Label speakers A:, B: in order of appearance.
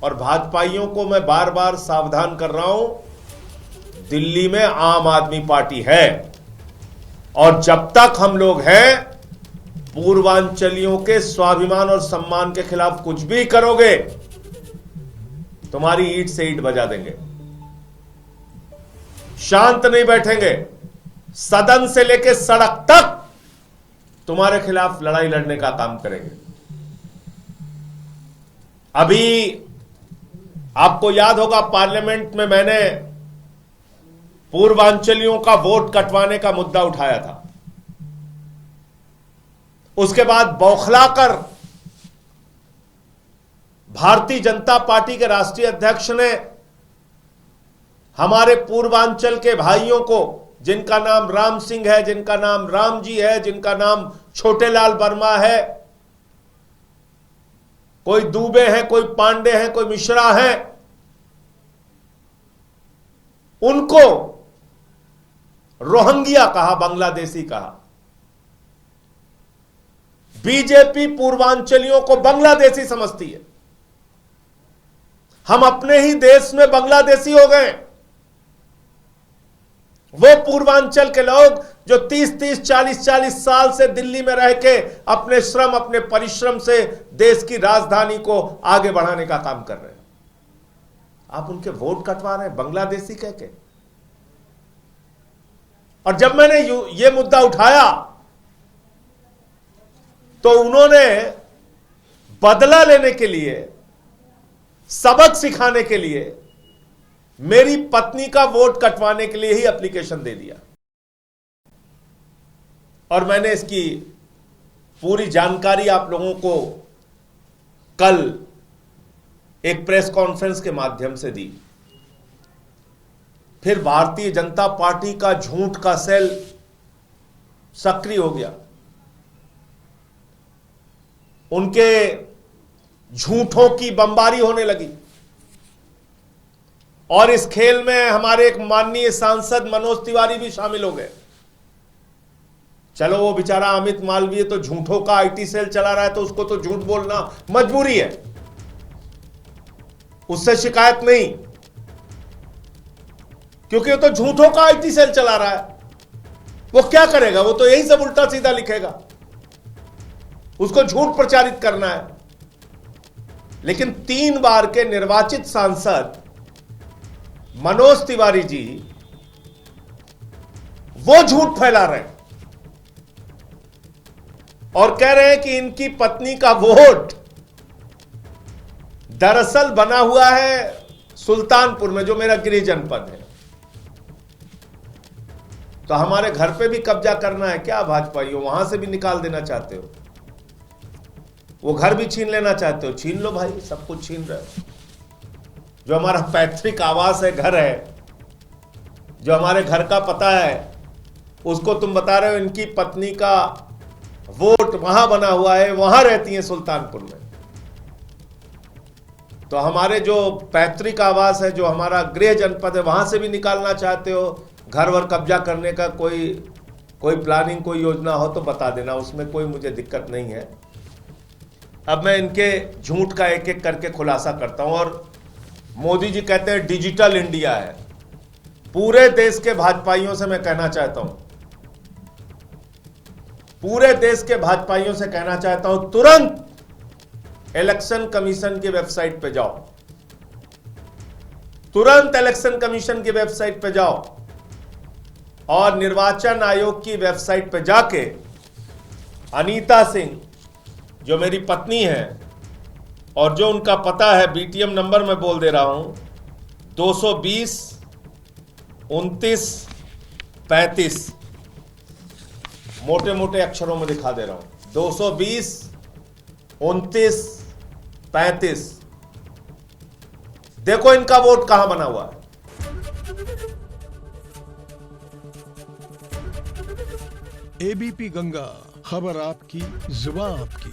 A: और भाजपाइयों को मैं बार बार सावधान कर रहा हूं, दिल्ली में आम आदमी पार्टी है और जब तक हम लोग हैं, पूर्वांचलियों के स्वाभिमान और सम्मान के खिलाफ कुछ भी करोगे, तुम्हारी ईंट से ईंट बजा देंगे। शांत नहीं बैठेंगे, सदन से लेकर सड़क तक तुम्हारे खिलाफ लड़ाई लड़ने का काम करेंगे। अभी आपको याद होगा, पार्लियामेंट में मैंने पूर्वांचलियों का वोट कटवाने का मुद्दा उठाया था। उसके बाद बौखलाकर भारतीय जनता पार्टी के राष्ट्रीय अध्यक्ष ने हमारे पूर्वांचल के भाइयों को, जिनका नाम राम सिंह है, जिनका नाम राम जी है, जिनका नाम छोटे लाल वर्मा है, कोई दुबे हैं, कोई पांडे हैं, कोई मिश्रा हैं, उनको रोहिंग्या कहा, बांग्लादेशी कहा। बीजेपी पूर्वांचलियों को बांग्लादेशी समझती है। हम अपने ही देश में बांग्लादेशी हो गए। वो पूर्वांचल के लोग जो 30-30, 40-40 साल से दिल्ली में रह के अपने श्रम, अपने परिश्रम से देश की राजधानी को आगे बढ़ाने का काम कर रहे हैं, आप उनके वोट कटवा रहे हैं बांग्लादेशी कह के। और जब मैंने ये मुद्दा उठाया तो उन्होंने बदला लेने के लिए, सबक सिखाने के लिए, मेरी पत्नी का वोट कटवाने के लिए ही एप्लीकेशन दे दिया। और मैंने इसकी पूरी जानकारी आप लोगों को कल एक प्रेस कॉन्फ्रेंस के माध्यम से दी। फिर भारतीय जनता पार्टी का झूठ का सेल सक्रिय हो गया। उनके झूठों की बमबारी होने लगी और इस खेल में हमारे एक माननीय सांसद मनोज तिवारी भी शामिल हो गए। चलो, वो बेचारा अमित मालवीय तो झूठों का आईटी सेल चला रहा है, तो उसको तो झूठ बोलना मजबूरी है, उससे शिकायत नहीं, क्योंकि वो तो झूठों का आईटी सेल चला रहा है। वो क्या करेगा? वो तो यही सब उल्टा सीधा लिखेगा, उसको झूठ प्रचारित करना है। लेकिन 3 बार के निर्वाचित सांसद मनोज तिवारी जी वो झूठ फैला रहे हैं और कह रहे हैं कि इनकी पत्नी का वोट दरअसल बना हुआ है सुल्तानपुर में, जो मेरा गृह जनपद है। तो हमारे घर पे भी कब्जा करना है क्या भाजपाइयों? वहां से भी निकाल देना चाहते हो? वो घर भी छीन लेना चाहते हो? छीन लो भाई, सब कुछ छीन रहे हो। जो हमारा पैतृक आवास है, घर है, जो हमारे घर का पता है, उसको तुम बता रहे हो इनकी पत्नी का वोट वहां बना हुआ है, वहां रहती है सुल्तानपुर में। तो हमारे जो पैतृक आवास है, जो हमारा गृह जनपद है, वहां से भी निकालना चाहते हो। घर वर कब्जा करने का कोई प्लानिंग, कोई योजना हो तो बता देना, उसमें कोई मुझे दिक्कत नहीं है। अब मैं इनके झूठ का एक एक करके खुलासा करता हूं। और मोदी जी कहते हैं डिजिटल इंडिया है। पूरे देश के भाजपाइयों से मैं कहना चाहता हूं, पूरे देश के भाजपाइयों से कहना चाहता हूं, तुरंत इलेक्शन कमीशन की वेबसाइट पे जाओ, तुरंत इलेक्शन कमीशन की वेबसाइट पे जाओ और निर्वाचन आयोग की वेबसाइट पे जाके अनीता सिंह, जो मेरी पत्नी है और जो उनका पता है, बीटीएम नंबर मैं बोल दे रहा हूं, 220 29 35, मोटे मोटे अक्षरों में दिखा दे रहा हूं, 220 29 35। देखो इनका वोट कहां बना हुआ है।
B: एबीपी गंगा, खबर आपकी, जुबान आपकी।